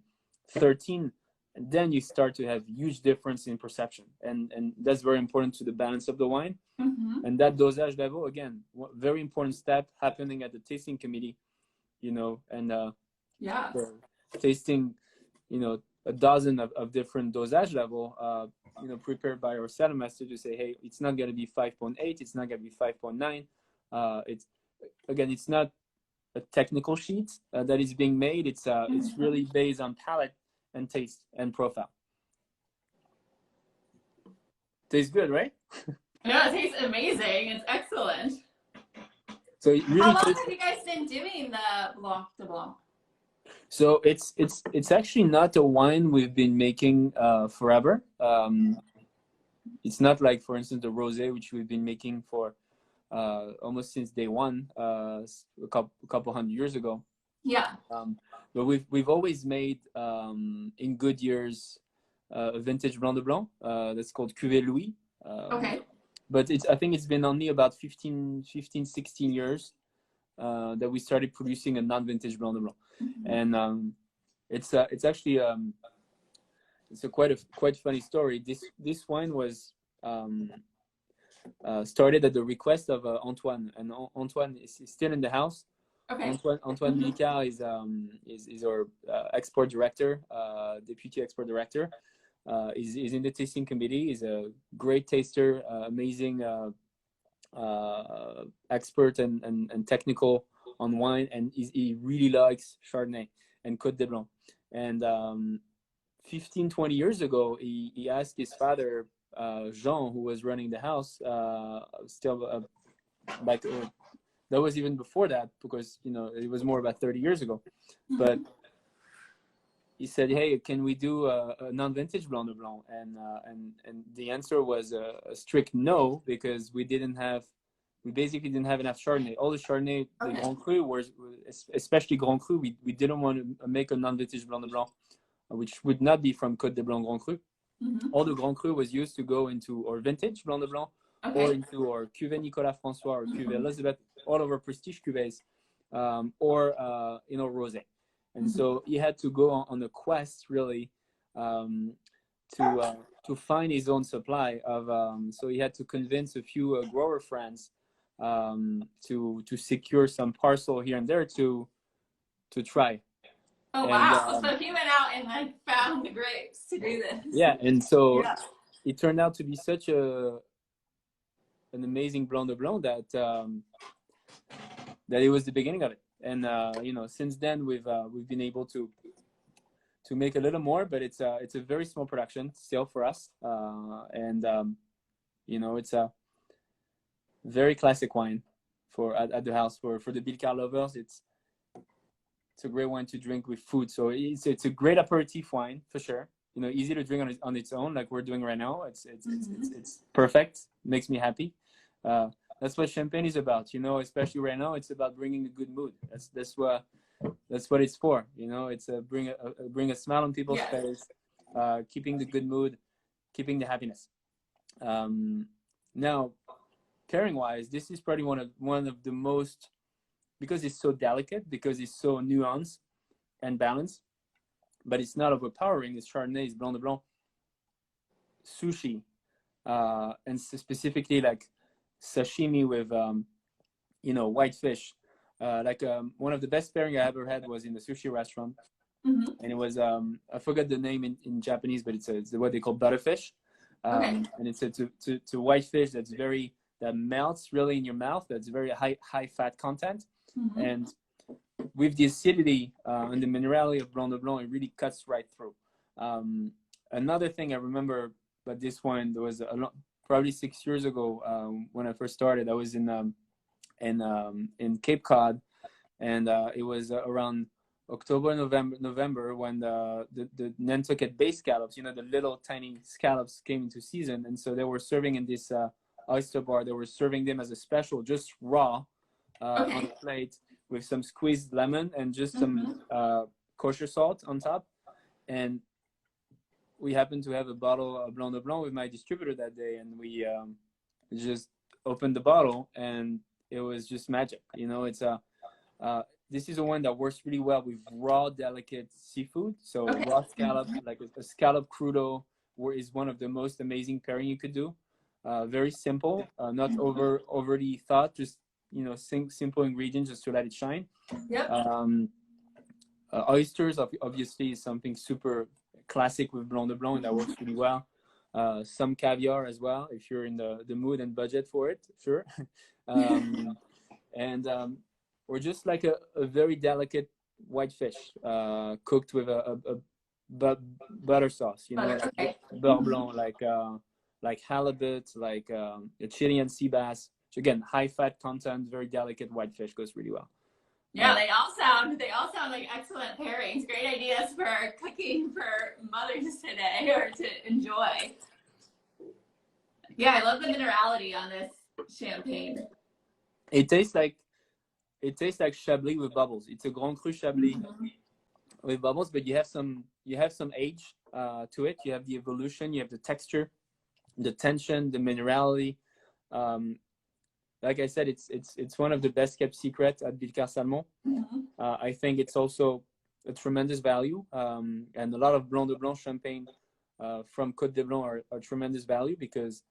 13, and then you start to have huge difference in perception, and that's very important to the balance of the wine. And that dosage level, again, very important step happening at the tasting committee, and tasting a dozen of different dosage level prepared by our cellar master to say, hey, it's not going to be 5.8, it's not going to be 5.9. It's not a technical sheet that is being made. It's really based on palate and taste and profile. Tastes good, right? Yeah, it tastes amazing. It's excellent. So really, how long have you guys been doing the Blanc de Blanc? So it's actually not a wine we've been making forever. It's not like, for instance, the rosé, which we've been making for almost since day one, a couple hundred years ago. Yeah. But we've always made in good years a vintage Blanc de Blanc that's called Cuvée Louis. But I think it's been only about 15, 16 years that we started producing a non-vintage Blanc de Blanc. And it's actually it's a quite funny story. This wine was started at the request of Antoine, and Antoine is still in the house. Antoine Billecart is our export director, deputy export director. Is in the tasting committee. He's a great taster, amazing expert and technical on wine, and he really likes Chardonnay and Côte de Blanc. And 15, 20 years ago, he asked his father, Jean, who was running the house, that was even before that, because it was more about 30 years ago. But he said, hey, can we do a non-vintage Blanc de Blanc? And the answer was a strict no, because we basically didn't have enough Chardonnay. All the Chardonnay, the Grand Cru, especially Grand Cru, we didn't want to make a non-vintage Blanc de Blanc, which would not be from Côte de Blanc Grand Cru. All the Grand Cru was used to go into our vintage Blanc de Blanc, or into our Cuvée Nicolas François or Cuvée Elisabeth, all of our prestige cuvées, or rosé. And so he had to go on a quest, really, to find his own supply of. So he had to convince a few grower friends to secure some parcel here and there to to try. Oh, And wow. So he went out and like found the grapes to do this. yeah, and so Yeah. it turned out to be such an amazing Blanc de Blanc that it was the beginning of it. And you know, since then we've been able to make a little more, but it's a very small production still for us. And you know, it's a very classic wine for at the house for the Billcart lovers. It's a great wine to drink with food. So it's a great aperitif wine for sure. You know, easy to drink on its own, like we're doing right now. It's perfect. Makes me happy. That's what champagne is about. You know, especially right now, it's about bringing a good mood. That's what it's for. You know, it's bring a smile on people's face, keeping the good mood, keeping the happiness. Now, pairing wise, this is probably one of the most, because it's so delicate, because it's so nuanced and balanced, but it's not overpowering. It's Chardonnay, it's Blanc de Blanc, sushi, and specifically like sashimi with you know, white fish. One of the best pairing I ever had was in the sushi restaurant, and it was I forgot the name in Japanese, but it's what they call butterfish, and it's a white fish that melts really in your mouth. That's very high fat content, and with the acidity and the minerality of Blanc de Blanc, it really cuts right through. Another thing I remember about this wine, there was probably 6 years ago when I first started. I was in Cape Cod, and it was around October, November when the Nantucket Bay scallops, you know, the little tiny scallops came into season, and so they were serving in this oyster bar. They were serving them as a special, just raw, on a plate with some squeezed lemon and just some kosher salt on top. And we happened to have a bottle of Blanc de Blanc with my distributor that day, and we just opened the bottle, and it was just magic. You know, this is a one that works really well with raw, delicate seafood. So raw scallop, like a scallop crudo, is one of the most amazing pairing you could do. Very simple, not overly thought, just, you know, simple ingredients just to let it shine. Oysters obviously is something super classic with Blanc de Blanc, and that works really well. Some caviar as well, if you're in the mood and budget for it, sure. Or just like a very delicate white fish cooked with a butter sauce, you know, like beurre blanc, like halibut, like a Chilean sea bass. So again, high fat content, very delicate white fish goes really well. Yeah, they all sound like excellent pairings. Great ideas for cooking for mothers today, or to enjoy. Yeah, I love the minerality on this champagne. It tastes like Chablis with bubbles. It's a Grand Cru Chablis with bubbles, but you have some age to it. You have the evolution, you have the texture, the tension, the minerality. Like I said, it's one of the best kept secrets at Billecart-Salmon. I think it's also a tremendous value, and a lot of Blanc de Blanc champagne from Côte de Blanc are tremendous value, because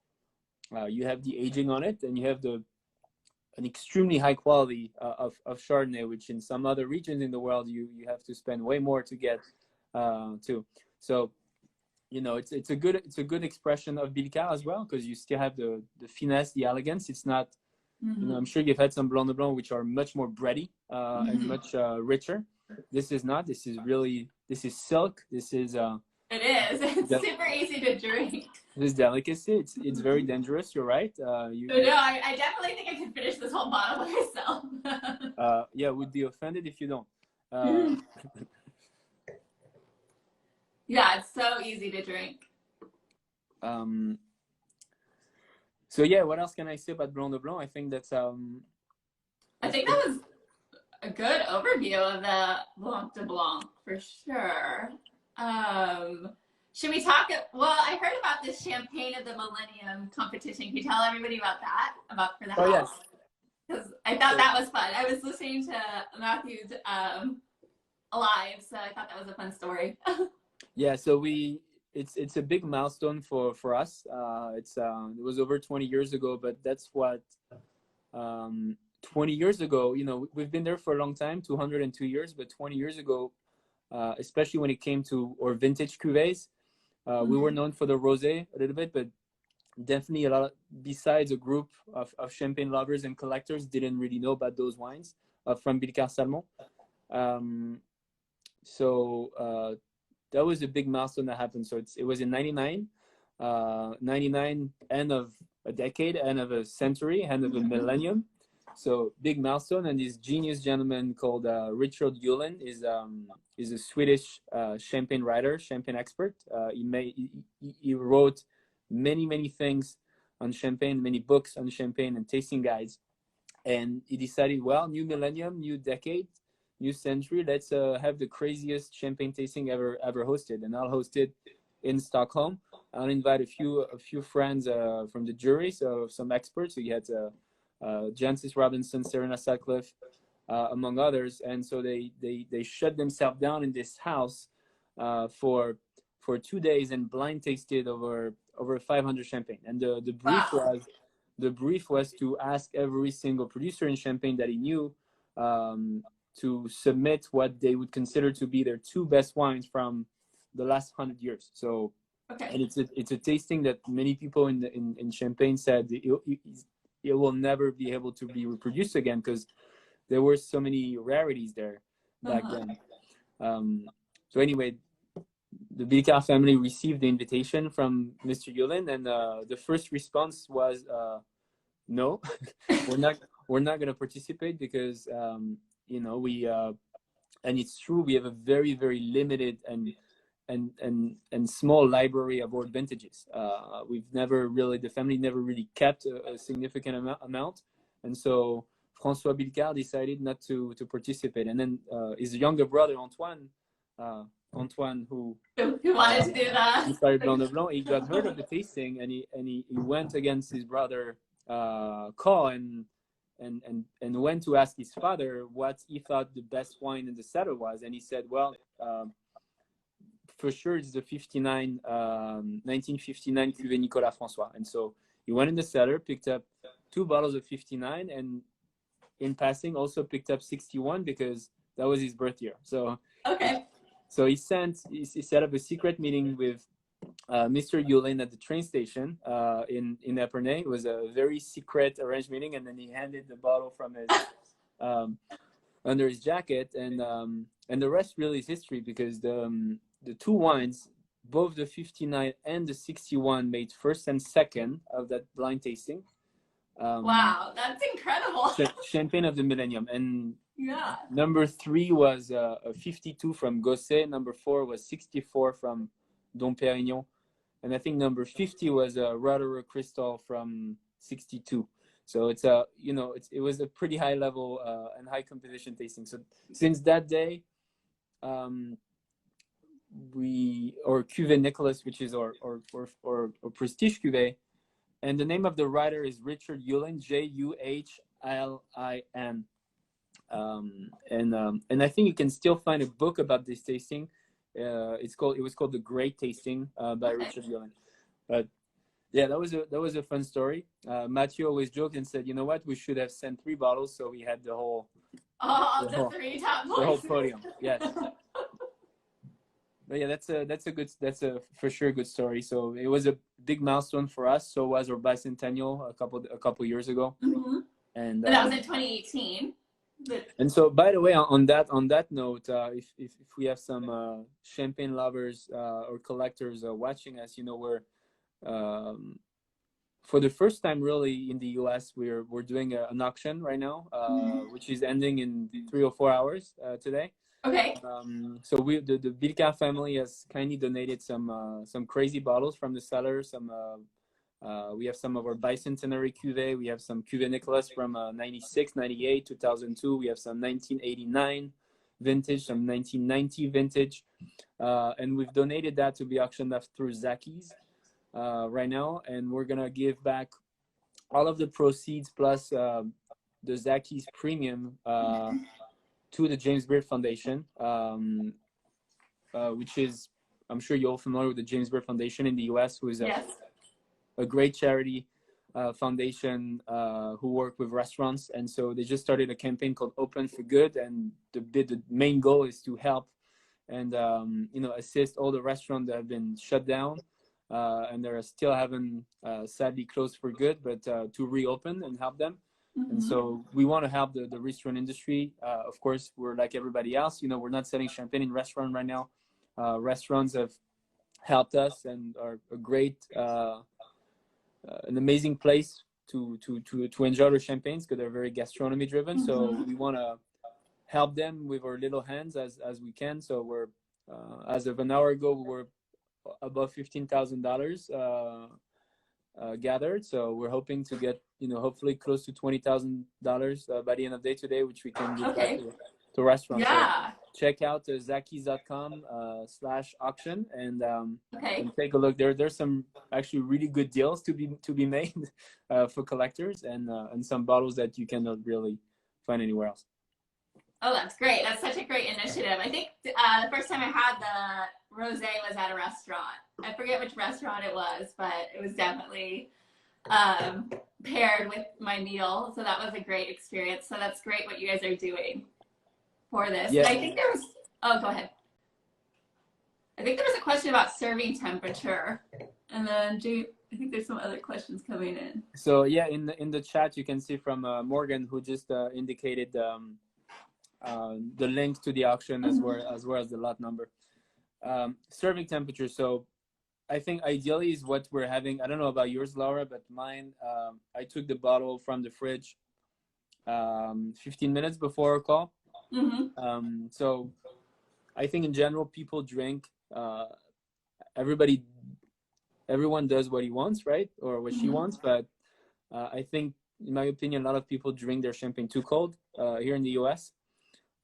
you have the aging on it, and you have an extremely high quality of Chardonnay, which in some other regions in the world you have to spend way more to get to. So, you know, it's a good expression of Billcart as well, because you still have the finesse, the elegance. It's not, you know, I'm sure you've had some Blanc de Blanc which are much more bready and much richer. This is not. This is silk. This is it is. It's super easy to drink. This delicacy, it's very dangerous. You're right. I definitely think I can finish this whole bottle by myself. Yeah, would be offended if you don't. Yeah, it's so easy to drink. So yeah, what else can I say about Blanc de Blanc? I think that's I think that was a good overview of the Blanc de Blanc for sure. Should we talk? Well, I heard about this champagne of the Millennium competition. Can you tell everybody about that? For the house? Yes. Because I thought that was fun. I was listening to Matthew's live, so I thought that was a fun story. Yeah, so it's a big milestone for us. It was over 20 years ago, but that's what 20 years ago, you know, we've been there for a long time, 202 years, but 20 years ago, especially when it came to our vintage cuvées, we were known for the rosé a little bit, but definitely a lot, besides a group of champagne lovers and collectors, didn't really know about those wines from Billecart-Salmon. So that was a big milestone that happened. So it was in 99, 99, end of a decade, end of a century, end of a millennium. So big milestone. And this genius gentleman called Richard Ulen is a Swedish champagne writer, champagne expert. He wrote many things on champagne, many books on champagne and tasting guides. And he decided, well, new millennium, new decade, new century, let's have the craziest champagne tasting ever hosted. And I'll host it in Stockholm. I'll invite a few friends from the jury, so some experts. So you had Jancis Robinson, Serena Sutcliffe, among others. And so they shut themselves down in this house for 2 days and blind tasted over 500 champagne. And the brief was to ask every single producer in champagne that he knew to submit what they would consider to be their 2 best wines from the last 100 years. So, and it's a tasting that many people in champagne said it will never be able to be reproduced again because there were so many rarities there back then. So anyway, the Billcart family received the invitation from Mr. Ulen, and the first response was, no, we're not going to participate because you know, we and it's true, we have a very limited and small library of old vintages. The family never really kept a significant amount, and so François Billcart decided not to participate. And then his younger brother Antoine, who wanted to do that, he started Blanc de Blanc. He got heard of the tasting, and he went against his brother Cole and went to ask his father what he thought the best wine in the cellar was. And he said, well, for sure it's the 1959 Cuvée Nicolas François. And so he went in the cellar, picked up 2 bottles of 59, and in passing also picked up 61 because that was his birth year. So so he set up a secret meeting with Mr. Ulen at the train station in Epernay. It was a very secret arranged meeting, and then he handed the bottle from his under his jacket, and the rest really is history because the 2 wines, both the 59 and the 61, made first and second of that blind tasting. Wow, that's incredible. Champagne of the millennium. And number 3 was a 52 from Gosset. Number 4 was 64 from Dom Pérignon. And I think number 50 was a Roederer Crystal from 62. So it's it was a pretty high level and high competition tasting. So since that day, our Cuvée Nicolas, which is our prestige Cuvée, and the name of the writer is Richard Ulen, Juhlin. And I think you can still find a book about this tasting. It was called The Great Tasting by Richard Ulen. But yeah, that was a fun story. Mathieu always joked and said, you know what, we should have sent 3 bottles so we had the whole 3 top voices. The whole podium. Yes. But yeah, that's a for sure a good story. So it was a big milestone for us. So was our bicentennial a couple years ago. And that was in 2018. And so, by the way, on that note, if we have some champagne lovers or collectors watching us, you know, we're for the first time really in the US, we're doing an auction right now, which is ending in 3 or 4 hours today. So the Billcart family has kindly donated some crazy bottles from the cellar. We have some of our bicentenary cuvée. We have some Cuvée Nicolas from 96, 98, 2002. We have some 1989 vintage, some 1990 vintage, and we've donated that to be auctioned off through Zacky's right now. And we're gonna give back all of the proceeds plus the Zacky's premium to the James Beard Foundation, which is, I'm sure you're all familiar with the James Beard Foundation in the US, who is a great charity foundation who work with restaurants, and so they just started a campaign called Open for Good, and the main goal is to help and assist all the restaurants that have been shut down and they're still haven't sadly closed for good, but to reopen and help them. And so we want to help the restaurant industry. Of course, we're like everybody else. We're not selling champagne in restaurant right now. Restaurants have helped us and are a great, an amazing place to enjoy their champagnes because they're very gastronomy driven. So we want to help them with our little hands as we can. So we're as of an hour ago, we were above $15,000 gathered. So we're hoping to get hopefully close to $20,000 by the end of the day today, which we can give back to restaurants. Yeah. So check out zakis.com/auction and take a look. There's some actually really good deals to be made for collectors and some bottles that you cannot really find anywhere else. Oh, that's great. That's such a great initiative. I think the first time I had the rosé was at a restaurant. I forget which restaurant it was, but it was definitely paired with my meal. So that was a great experience. So that's great what you guys are doing for this. Yeah. I think there was, go ahead. I think there was a question about serving temperature. And then I think there's some other questions coming in. So yeah, in the chat, you can see from Morgan, who just indicated the link to the auction as well as the lot number. Serving temperature. So I think ideally is what we're having. I don't know about yours, Laura, but mine, I took the bottle from the fridge 15 minutes before our call. So I think in general, people drink, everyone does what he wants, right? Or what she wants. But I think, in my opinion, a lot of people drink their champagne too cold here in the US.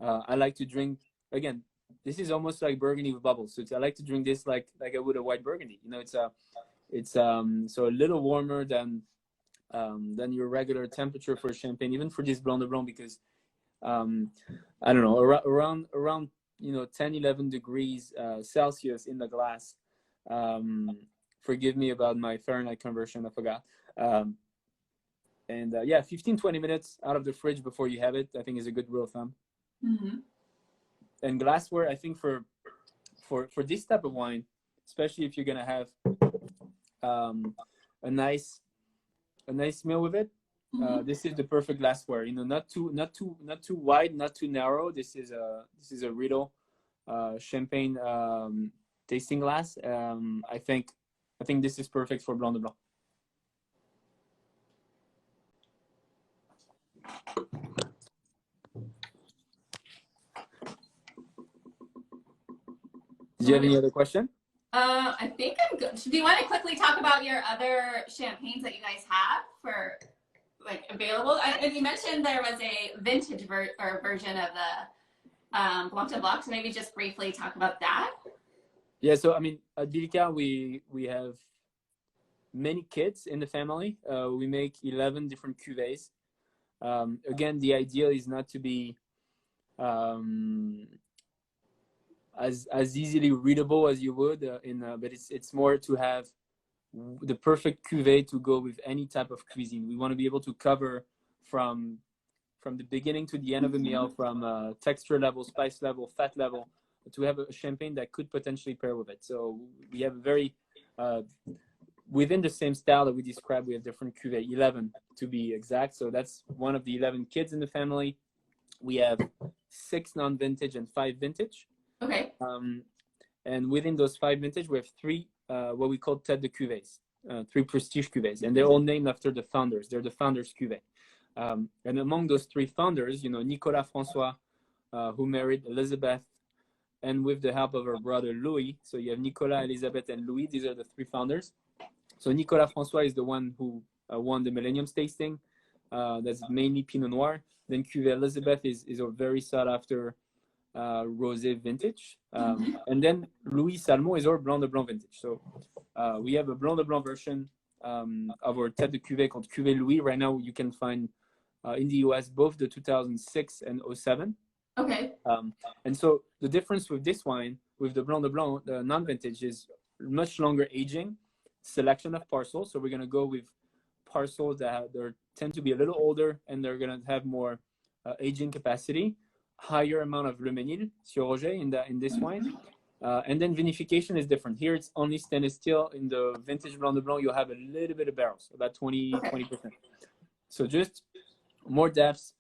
I like to drink, again, this is almost like Burgundy with bubbles. So I like to drink this like I would a white Burgundy. It's so a little warmer than your regular temperature for champagne, even for this Blanc de Blanc, because I don't know, around 10, 11 degrees Celsius in the glass. Forgive me about my Fahrenheit conversion, I forgot. And 15, 20 minutes out of the fridge before you have it, I think is a good rule of thumb. And glassware, I think for this type of wine, especially if you're gonna have a nice meal with it, this is the perfect glassware. Not too wide, not too narrow. This is a Riedel champagne tasting glass. I think this is perfect for Blanc de Blanc. Do you have any other question? I think I'm good. Do you want to quickly talk about your other champagnes that you guys have for available? And you mentioned there was a vintage version of the Blanc de Blanc. So maybe just briefly talk about that. Yeah. So I mean, at Billcart, we have many kits in the family. We make 11 different cuvées. Again, the idea is not to be as easily readable as you would but it's more to have the perfect cuvée to go with any type of cuisine. We want to be able to cover from the beginning to the end of a meal, from texture level, spice level, fat level, to have a champagne that could potentially pair with it. So we have a very within the same style that we described, we have different cuvées, 11 to be exact. So that's one of the 11 kids in the family. We have 6 non-vintage and 5 vintage. Okay. And within those 5 vintage, we have 3 what we call tête de cuvées, 3 prestige cuvées, and they're all named after the founders. They're the founders cuvée. And among those 3 founders, Nicolas François, who married Elisabeth, and with the help of her brother Louis. So you have Nicolas, Elisabeth, and Louis. These are the 3 founders. So Nicolas François is the one who won the Millennium tasting. That's mainly Pinot Noir. Then Cuvée Elisabeth is a very sought after rosé vintage. And then Louis Salmon is our Blanc de Blanc vintage. So we have a Blanc de Blanc version of our tête de cuvée called Cuvée Louis. Right now you can find in the US both the 2006 and 07. Okay. And so the difference with this wine, with the Blanc de Blanc, the non-vintage, is much longer aging, selection of parcels. So we're going to go with parcels that tend to be a little older and they're going to have more aging capacity, higher amount of le Mesnil-sur-Oger in this wine. And then vinification is different. Here it's only stainless steel. In the vintage Blanc de Blanc, you'll have a little bit of barrels, about 20%. So just more depths.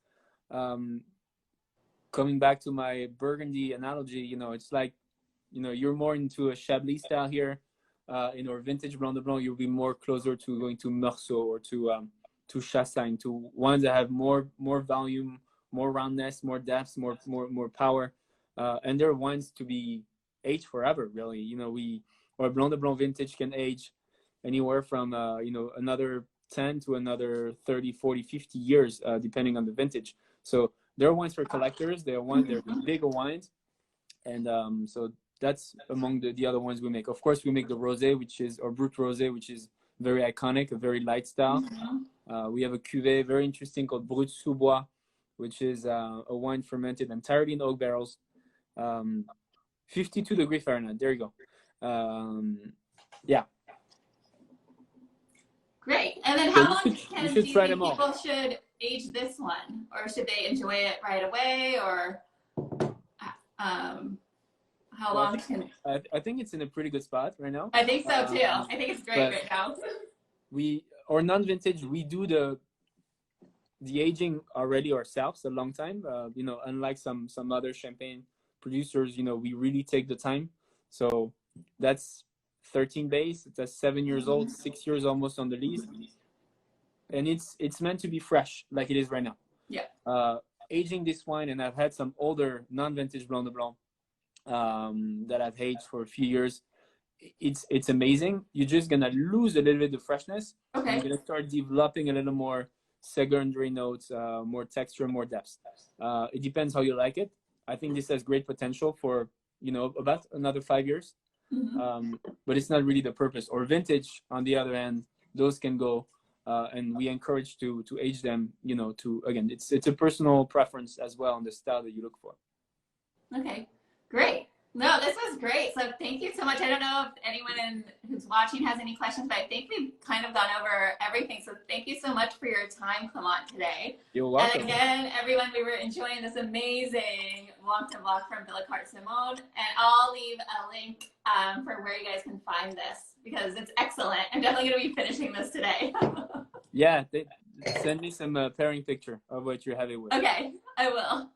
Coming back to my Burgundy analogy, you know, it's like, you know, you're more into a Chablis style here. In our vintage Blanc de Blanc, you'll be more closer to going to Meursault or to Chassagne, to ones that have more volume, more roundness, more depth, more power. And they're wines to be aged forever, really. You know, our Blanc de Blanc vintage can age anywhere from, you know, another 10 to another 30, 40, 50 years, depending on the vintage. So they're wines for collectors. They're bigger wines. And so that's among the other ones we make. Of course, we make the rosé, which is, or brut rosé, which is very iconic, a very light style. We have a cuvée, very interesting, called Brut sous bois, which is a wine fermented entirely in oak barrels. 52 degrees Fahrenheit. There you go. Yeah. Great. And then how long do you think people should age this one? Or should they enjoy it right away? Or how long can... I think it's in a pretty good spot right now. I think so too. I think it's great right now. Or non-vintage, we do the aging already ourselves a long time. You know, unlike some other champagne producers, you know, we really take the time. So that's 13 days. That's 7 years old, 6 years almost on the lease, and it's meant to be fresh like it is right now. Yeah. Aging this wine, and I've had some older non-vintage Blanc de Blanc that I've aged for a few years. It's amazing. You're just gonna lose a little bit of freshness. Okay. You're gonna start developing a little more secondary notes, more texture, more depth. It depends how you like it. I think this has great potential for, you know, about another 5 years. But it's not really the purpose. Or vintage, on the other hand, those can go, and we encourage to age them, you know, again, it's a personal preference as well on the style that you look for. Okay, great. No, this was great. So thank you so much. I don't know if anyone who's watching has any questions, but I think we've kind of gone over everything. So thank you so much for your time, Clamant, today. You're welcome. And again, everyone, we were enjoying this amazing Blanc de Blanc from Billecart-Salmon. And I'll leave a link for where you guys can find this, because it's excellent. I'm definitely going to be finishing this today. Yeah, send me some pairing picture of what you're having with. Okay, I will.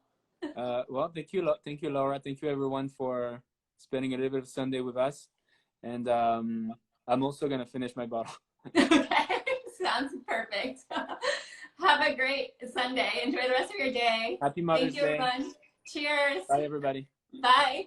Well, thank you, Laura. Thank you, everyone, for spending a little bit of Sunday with us. And I'm also gonna finish my bottle. Okay, sounds perfect. Have a great Sunday. Enjoy the rest of your day. Happy Mother's Day. Thank you, everyone. Cheers. Bye, everybody. Bye.